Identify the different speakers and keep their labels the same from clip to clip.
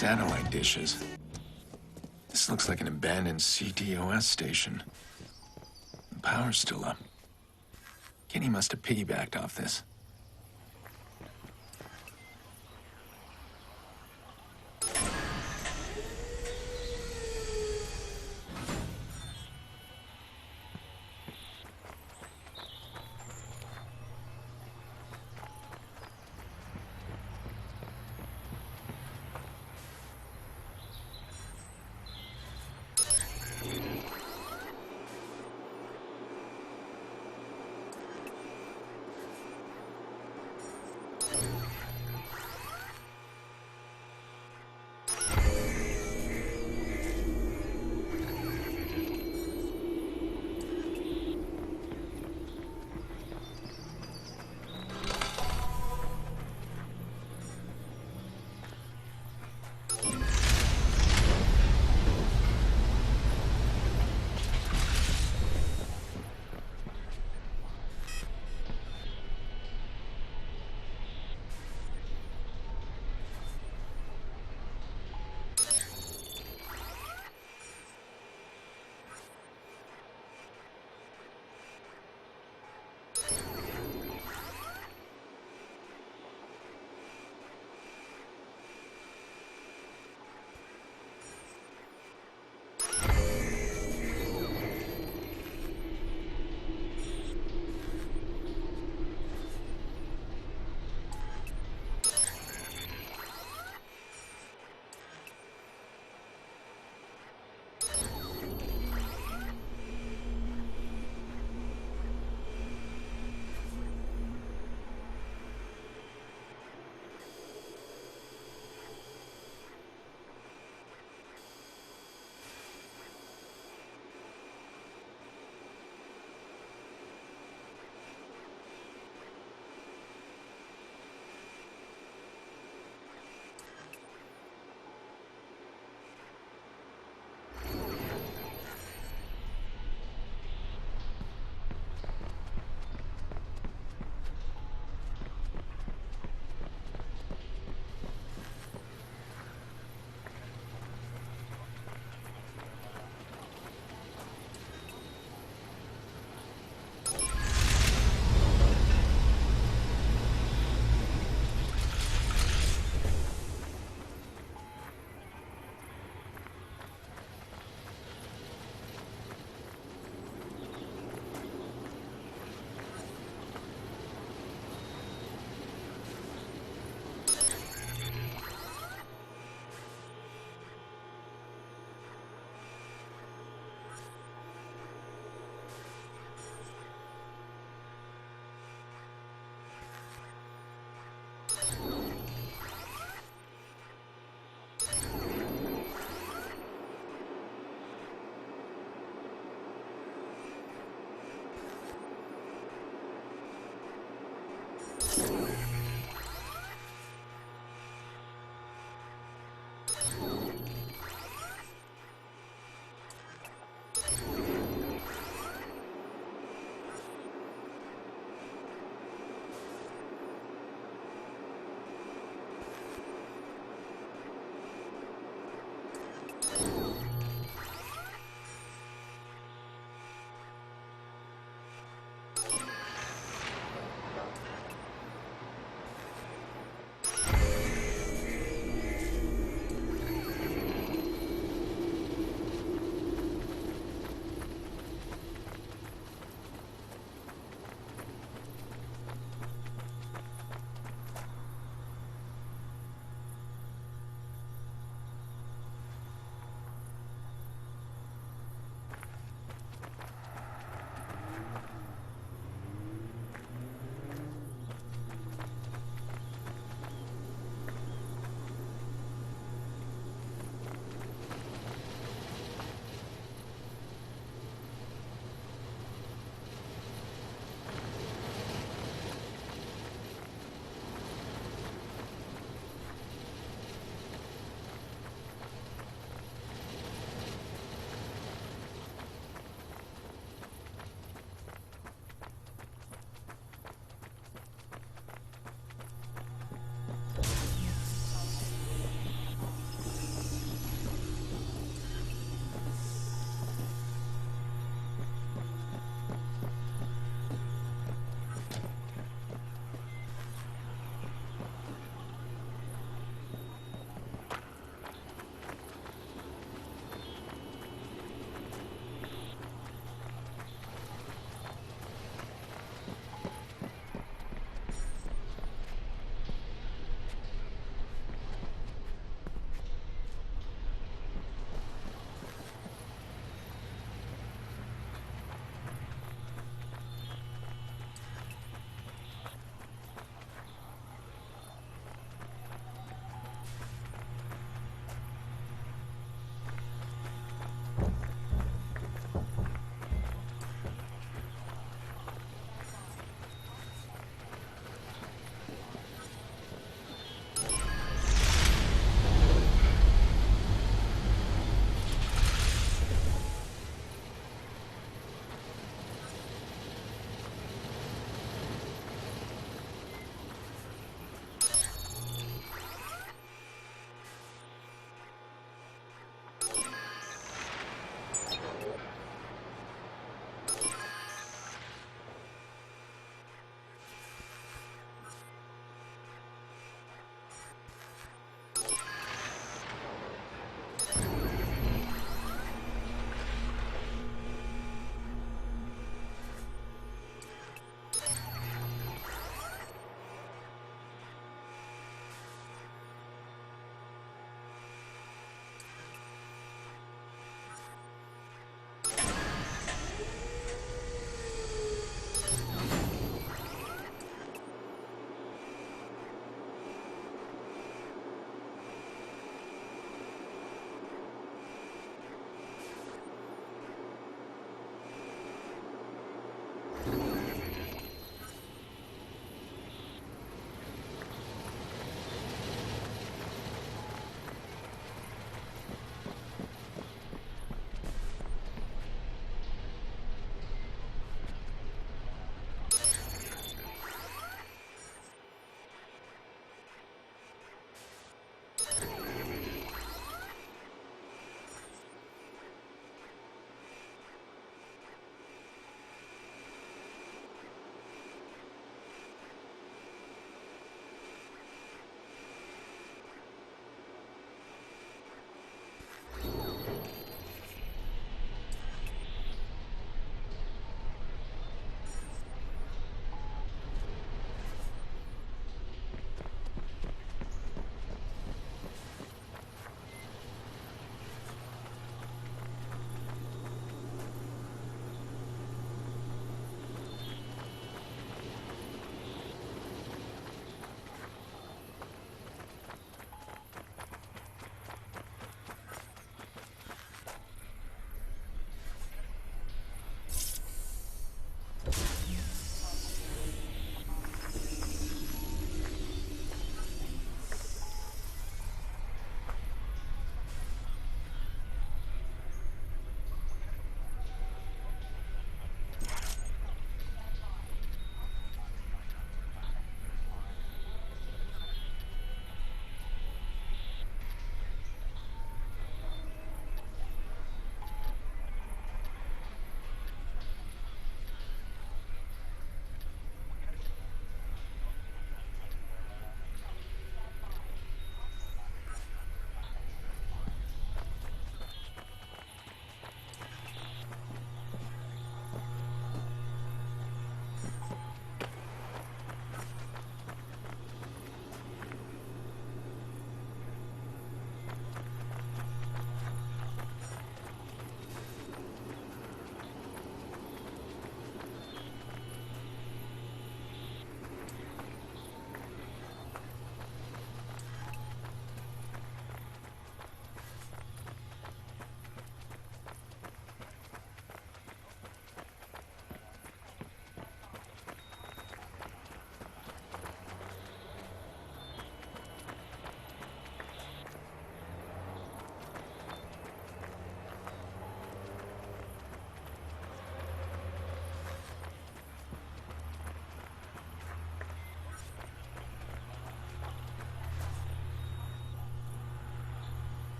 Speaker 1: satellite dishes. This looks like an abandoned CTOS station. The power's still up. Kenny must have piggybacked off this.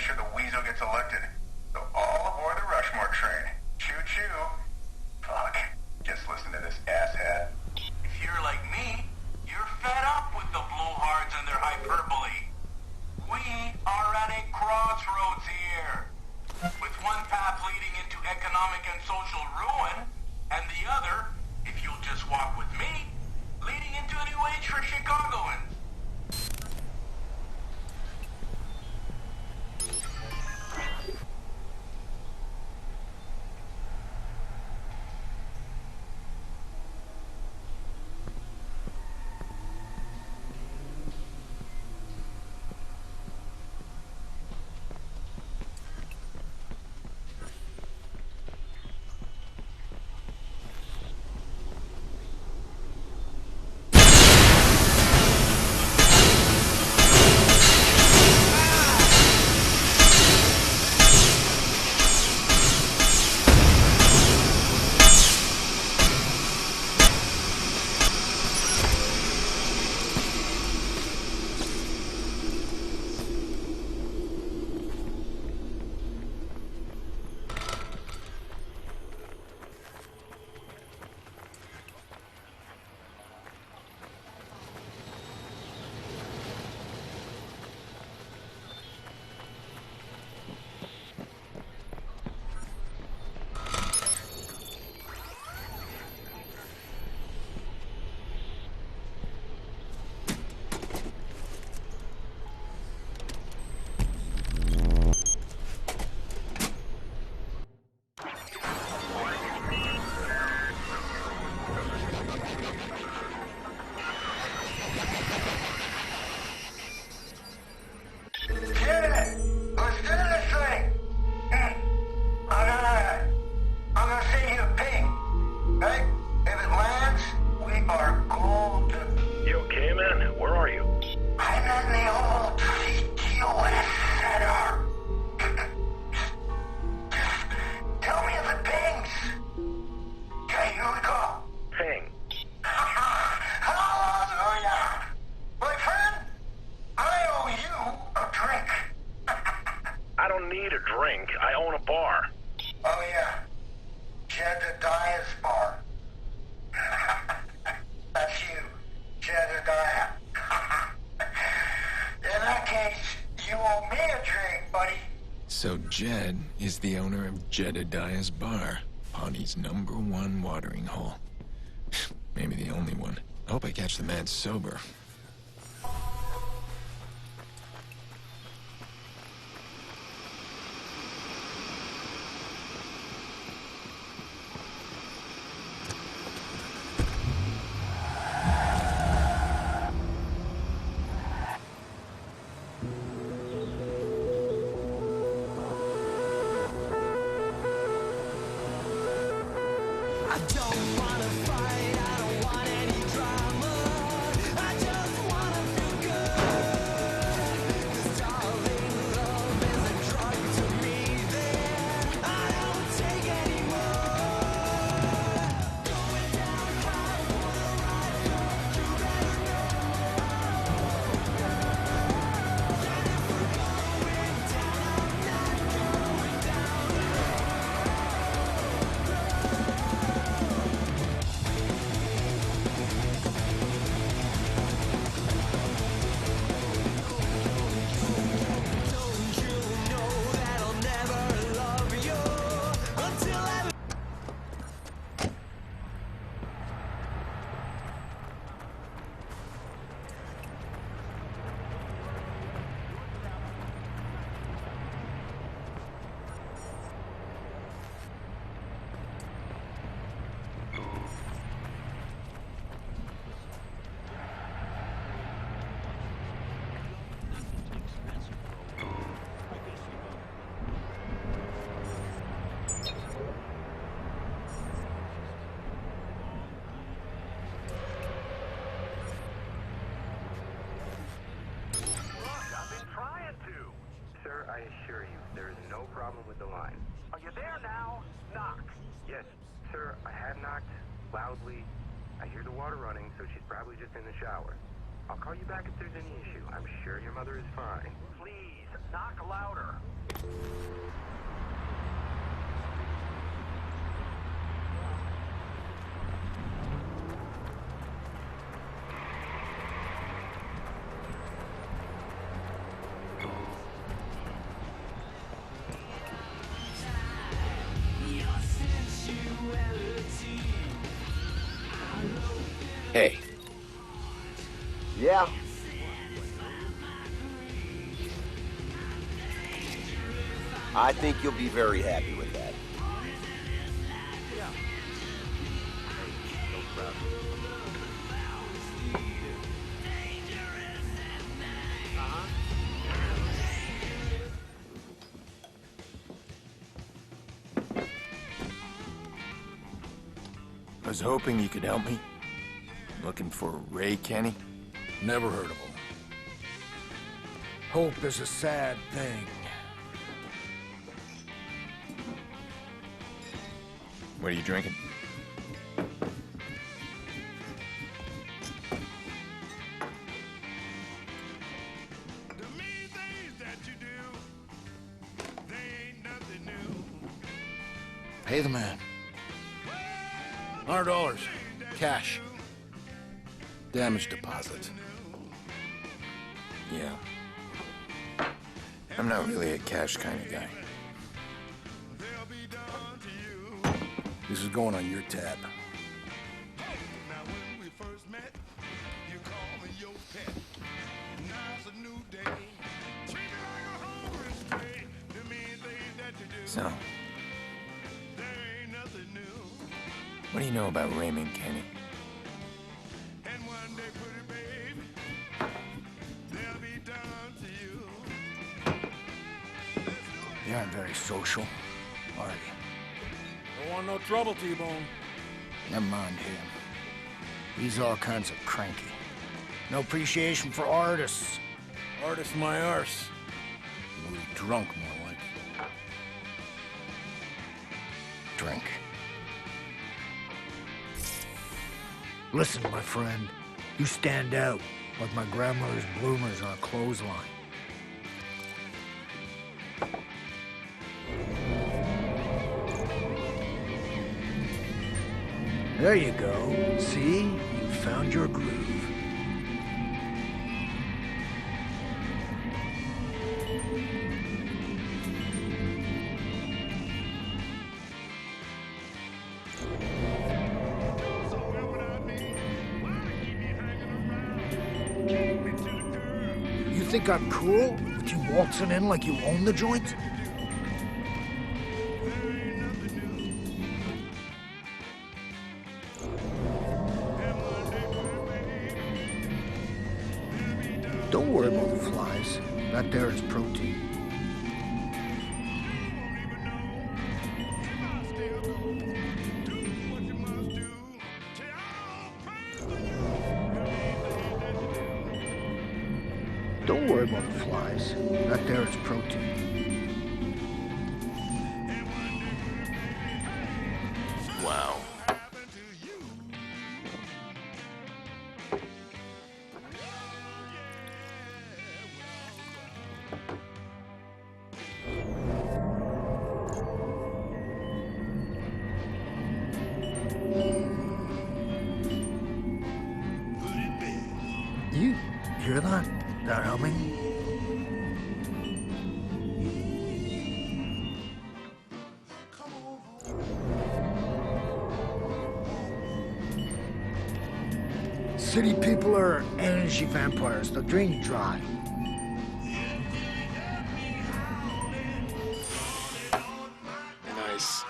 Speaker 2: make sure the weasel gets elected. So all aboard the Rushmore train. Choo-choo. Fuck. Just listen to this asshat.
Speaker 3: If you're like me, you're fed up with the blowhards and their hyperbole. We are at a crossroads here, with one path leading into economic and social ruin, and the other, if you'll just walk with me, leading into a new age for Chicagoans.
Speaker 1: So Jed is the owner of Jedediah's Bar, Pawnee's #1 watering hole. Maybe the only one. I hope I catch the man sober.
Speaker 4: I assure you, there is no problem with the line.
Speaker 3: Are you there now? Knock.
Speaker 4: Yes, sir, I have knocked loudly. I hear the water running, so she's probably just in the shower. I'll call you back if there's any issue. I'm sure your mother is fine.
Speaker 3: Please, knock louder.
Speaker 1: Hey.
Speaker 5: Yeah. I think you'll be very happy with that.
Speaker 1: I was hoping you could help me. Looking for Ray Kenny?
Speaker 6: Never heard of him. Hope is a sad thing.
Speaker 1: What are you drinking?
Speaker 3: The mean things that you do, they ain't nothing new.
Speaker 6: Pay the man. $100. Cash. Damage deposit.
Speaker 1: Yeah. I'm not really a cash kind of guy.
Speaker 3: They'll be done to you.
Speaker 6: This is going on your tab.
Speaker 3: Now when we first met, you called me your pet. Now it's a new day. Treat me like a hungry stray. The mean things that you do,
Speaker 1: So,
Speaker 3: there ain't nothing new.
Speaker 1: what do you know about Raymond Kenny?
Speaker 3: And one day, pretty babe, they'll be done to you.
Speaker 6: You aren't very social, are you? Don't want no trouble, T-Bone. Never mind him. He's all kinds of cranky. No appreciation for artists. Artist my arse. A little drunk, more like. Drink. Listen, my friend. You stand out like my grandmother's bloomers on a clothesline. There you go. See? You found your groove. You think I'm cool with you waltzing in like you own the joint? Don't worry about the flies. That there is protein. Don't worry about the flies. That there is protein.
Speaker 1: Wow.
Speaker 6: You hear that? That humming? City people are energy vampires. They'll drain you dry.
Speaker 1: Nice.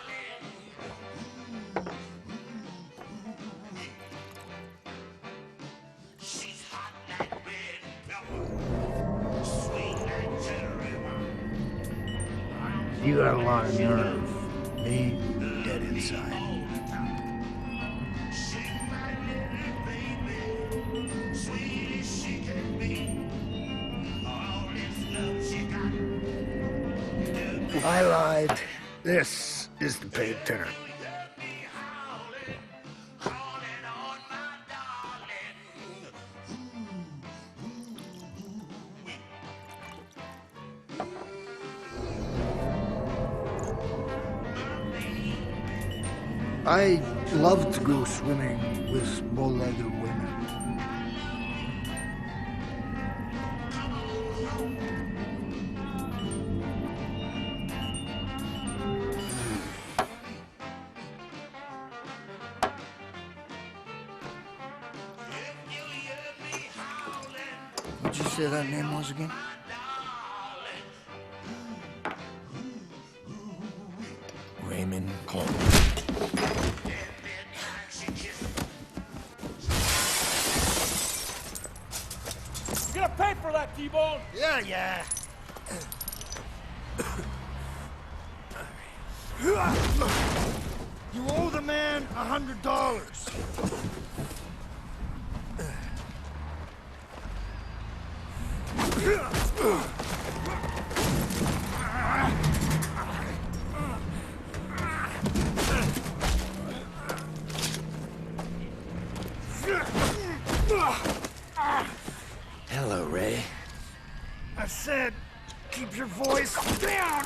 Speaker 6: You got a lot of nerve. Me, dead inside. I lied. This is the paid tenor. I love to go swimming with bow-legged women. What'd you say that name was again?
Speaker 1: Raymond Cole.
Speaker 7: You gonna pay for that, T-Bone?
Speaker 6: Yeah. You owe the man $100.
Speaker 1: Hello, Ray.
Speaker 6: I said, keep your voice down.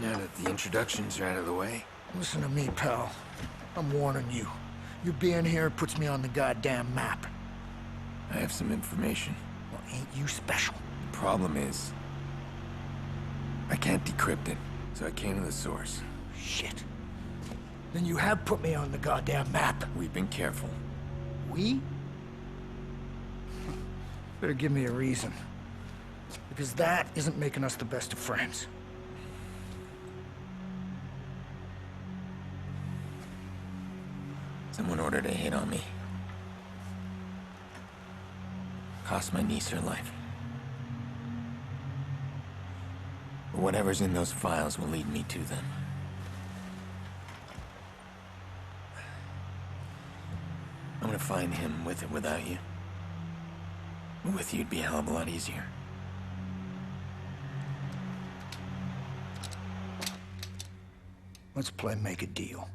Speaker 1: Now that the introductions are out of the way.
Speaker 6: Listen to me, pal. I'm warning you. You being here puts me on the goddamn map.
Speaker 1: I have some information.
Speaker 6: Well, ain't you special?
Speaker 1: The problem is, I can't decrypt it, so I came to the source.
Speaker 6: Shit. Then you have put me on the goddamn map.
Speaker 1: We've been careful.
Speaker 6: We? Better give me a reason. Because that isn't making us the best of friends.
Speaker 1: Someone ordered a hit on me. Cost my niece her life. But whatever's in those files will lead me to them. I'm gonna find him with it without you. With you, it'd be a hell of a lot easier.
Speaker 6: Let's play make a deal.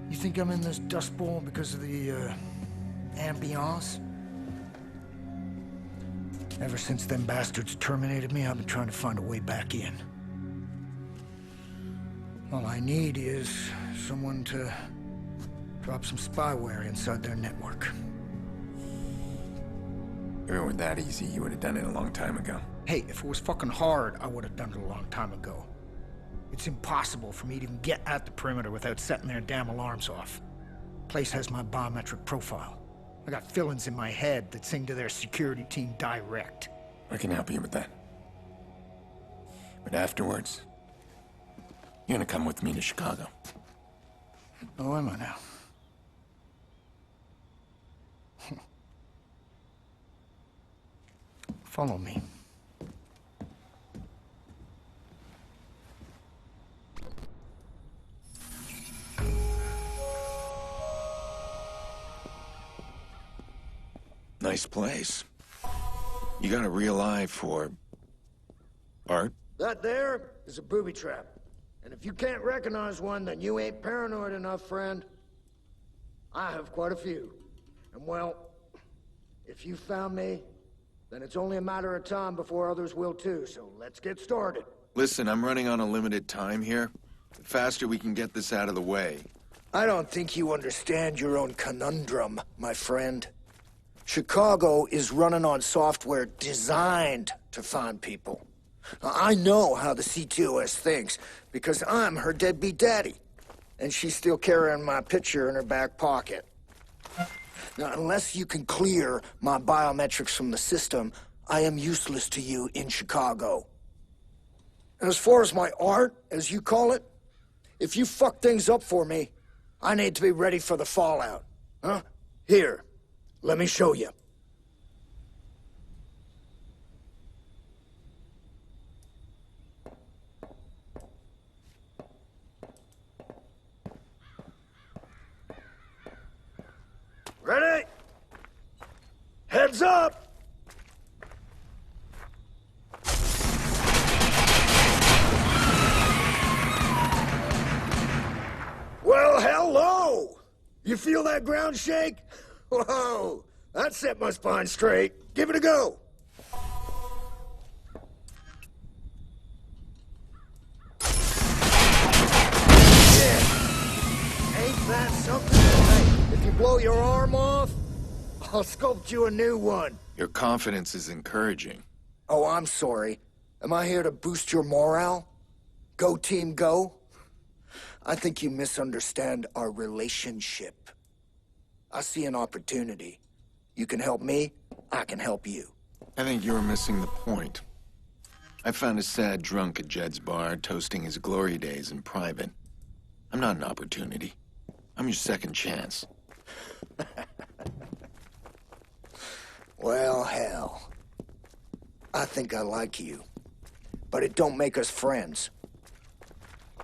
Speaker 6: You think I'm in this dust bowl because of the, ambiance? Ever since them bastards terminated me, I've been trying to find a way back in. All I need is someone to drop some spyware inside their network.
Speaker 1: If it were that easy, you would have done it a long time ago.
Speaker 6: Hey, if it was fucking hard, I would have done it a long time ago. It's impossible for me to even get at the perimeter without setting their damn alarms off. Place has my biometric profile. I got fill-ins in my head that sing to their security team direct.
Speaker 1: I can help you with that. But afterwards, you're gonna come with me to Chicago.
Speaker 6: Oh, am I now? Follow me.
Speaker 1: Nice place. You got a real eye for art?
Speaker 6: That there is a booby trap. And if you can't recognize one, then you ain't paranoid enough, friend. I have quite a few. And well, if you found me, then it's only a matter of time before others will too, so let's get started.
Speaker 1: Listen, I'm running on a limited time here. The faster we can get this out of the way.
Speaker 6: I don't think you understand your own conundrum, my friend. Chicago is running on software designed to find people. Now, I know how the CTOS thinks, because I'm her deadbeat daddy. And she's still carrying my picture in her back pocket. Now, unless you can clear my biometrics from the system, I am useless to you in Chicago. And as far as my art, as you call it, if you fuck things up for me, I need to be ready for the fallout. Huh? Here, let me show you. Ready? Heads up! Well, hello! You feel that ground shake? Whoa! That set my spine straight. Give it a go! Yeah! Ain't that something? Hey, if you blow your arm off, I'll sculpt you a new one.
Speaker 1: Your confidence is encouraging.
Speaker 6: Oh, I'm sorry. Am I here to boost your morale? Go, team, go? I think you misunderstand our relationship. I see an opportunity. You can help me, I can help you.
Speaker 1: I think you're missing the point. I found a sad drunk at Jed's bar, toasting his glory days in private. I'm not an opportunity. I'm your second chance.
Speaker 6: Well, hell. I think I like you. But it don't make us friends.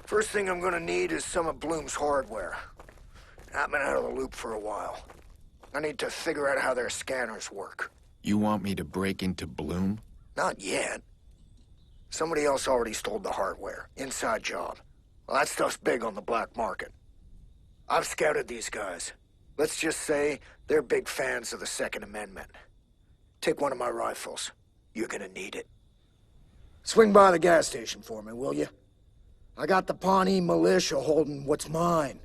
Speaker 6: First thing I'm gonna need is some of Bloom's hardware. I've been out of the loop for a while. I need to figure out how their scanners work.
Speaker 1: You want me to break into Bloom?
Speaker 6: Not yet. Somebody else already stole the hardware. Inside job. Well, that stuff's big on the black market. I've scouted these guys. Let's just say they're big fans of the Second Amendment. Take one of my rifles. You're gonna need it. Swing by the gas station for me, will you? I got the Pawnee militia holding what's mine.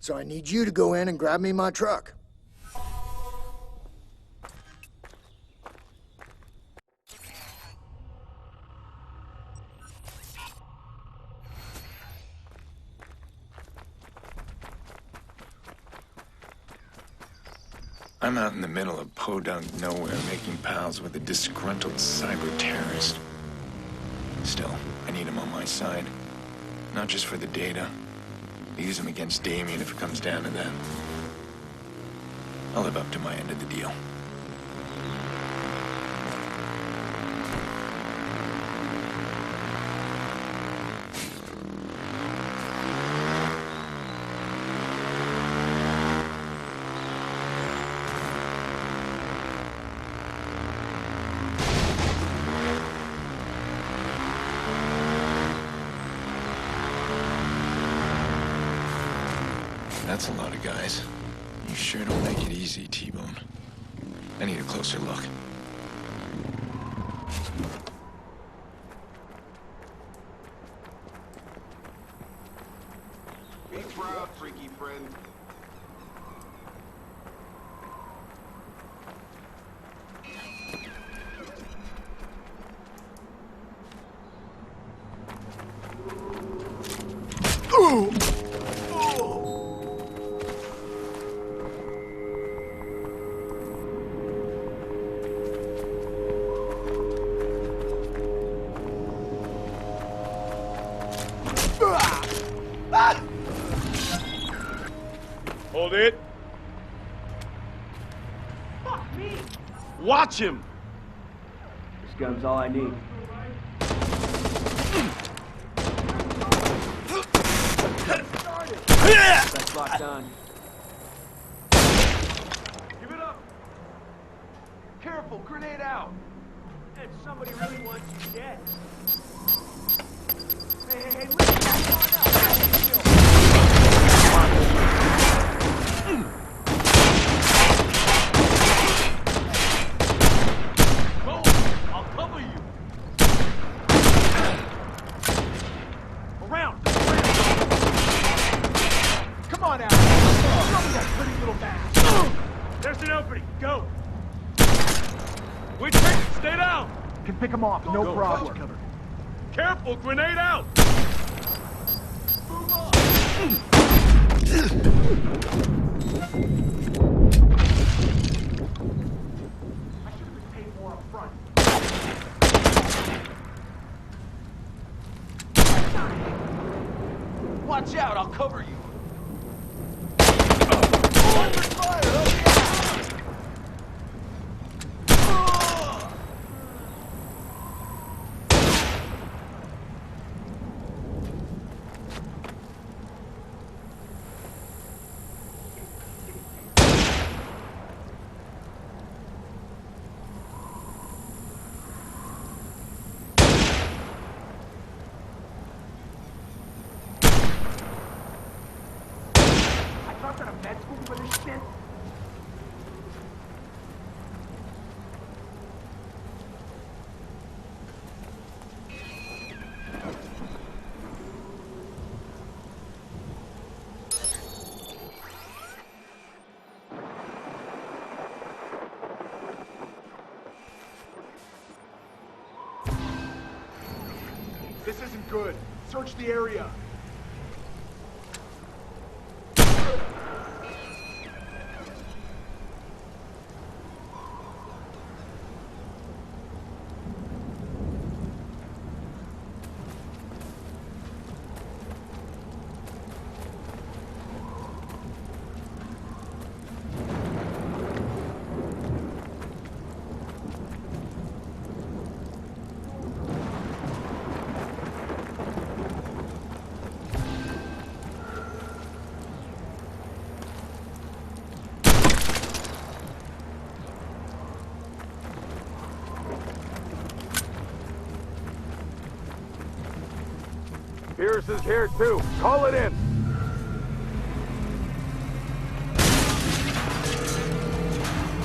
Speaker 6: So I need you to go in and grab me my truck.
Speaker 1: I'm out in the middle of podunk nowhere making pals with a disgruntled cyber-terrorist. Still, I need him on my side. Not just for the data. I'll use him against Damien if it comes down to that. I'll live up to my end of the deal. That's a lot of guys. You sure don't make it easy, T-Bone. I need a closer look.
Speaker 5: Be proud, freaky friend.
Speaker 7: Hold it.
Speaker 3: Fuck me!
Speaker 7: Watch him!
Speaker 8: This gun's all I need. That's locked on.
Speaker 7: Give it up! Careful, grenade out!
Speaker 3: And somebody really wants you dead. Hey, listen, come on out.
Speaker 7: Go! I'll cover you! Around! Come on out! Show me that pretty little man! There's an opening! Go! Wait, stay down!
Speaker 8: Can pick him off, no problem.
Speaker 7: Cover. Careful, grenade out! Move on!
Speaker 3: I should have been paid more up front.
Speaker 8: dropped out of med school for this shit?
Speaker 7: This isn't good. Search the area.
Speaker 2: Pierce is here too. Call it in.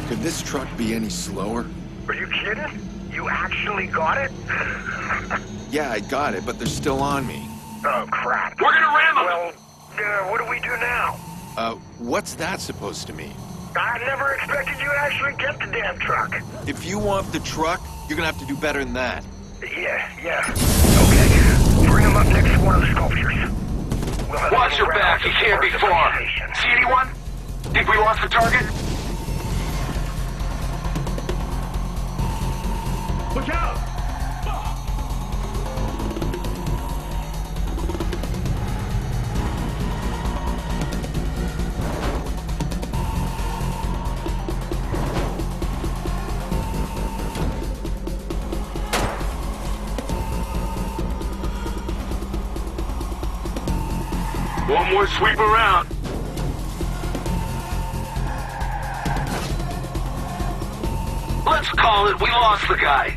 Speaker 1: Could this truck be any slower?
Speaker 2: Are you kidding? You actually got it?
Speaker 1: Yeah, I got it, but they're still on me.
Speaker 2: Oh, crap.
Speaker 3: We're gonna ram them!
Speaker 2: Well, what do we do now?
Speaker 1: What's that supposed to mean?
Speaker 2: I never expected you to actually get the damn truck.
Speaker 1: If you want the truck, you're gonna have to do better than that.
Speaker 2: Yeah. Okay. Bring him up next to one of the sculptures. We'll have
Speaker 3: Watch your back, he's here before. See anyone? Think we lost the target?
Speaker 7: Look out!
Speaker 3: One more sweep around. Let's call it we lost the guy.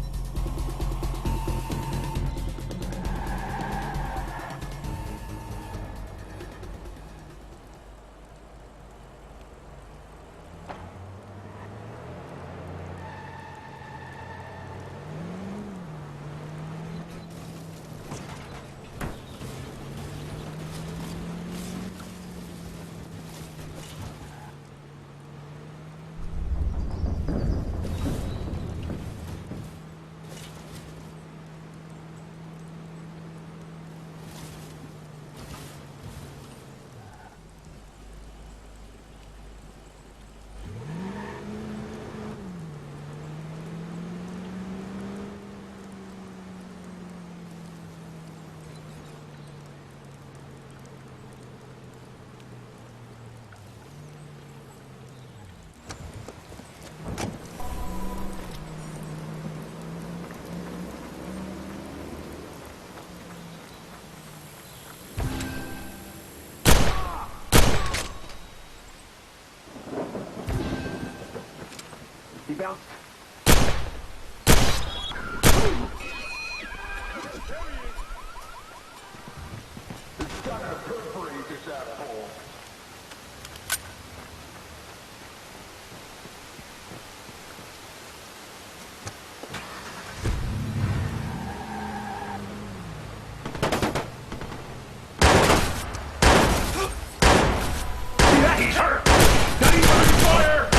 Speaker 8: He bounced.
Speaker 3: He's hurt! Got him on fire!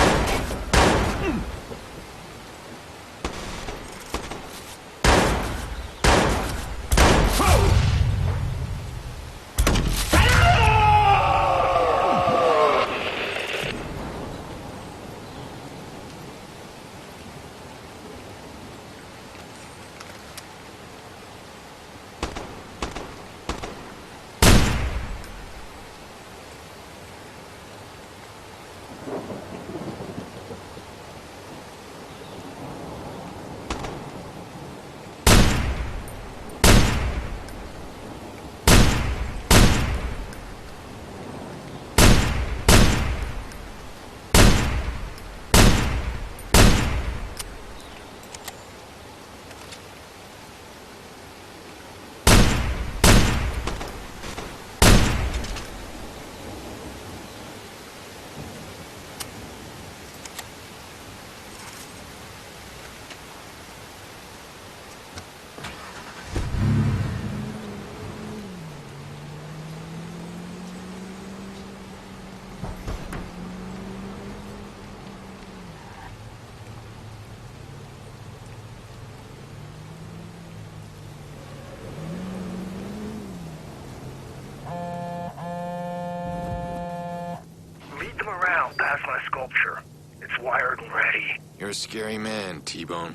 Speaker 8: plasma sculpture. It's wired and ready.
Speaker 1: You're a scary man, T-Bone.